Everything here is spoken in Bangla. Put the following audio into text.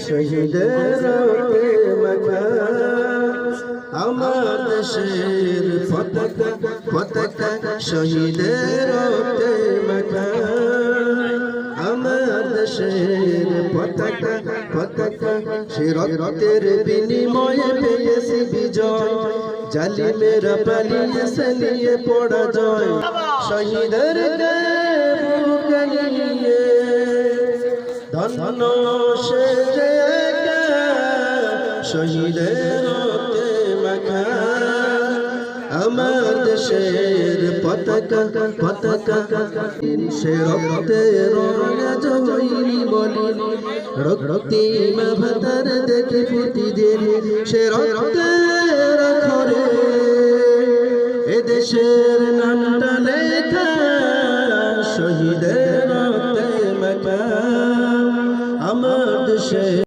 শহীদের রক্তে মাখা আমার দেশের পতাকা পতাকা শহীদের রক্তে মাখা আমার দেশের পতাকা পতাকা সে রক্তের বিনিময়ে পেয়েছি বিজয় জালিমেরা পালিয়েছে নিয়ে পরাজয় শহীদের বুকে নিয়ে ধন্য সে যে শহীদের রক্তে মাখা আমার দেশের পতাকা পতাকা সে রক্তের রাজ হইনি বলি রক্তিম ভাতার দেখে প্রতিদিন সে রক্তের আখরে এদেশের নামটা লেখা শহীদের রক্তে মাখা আমার দেশে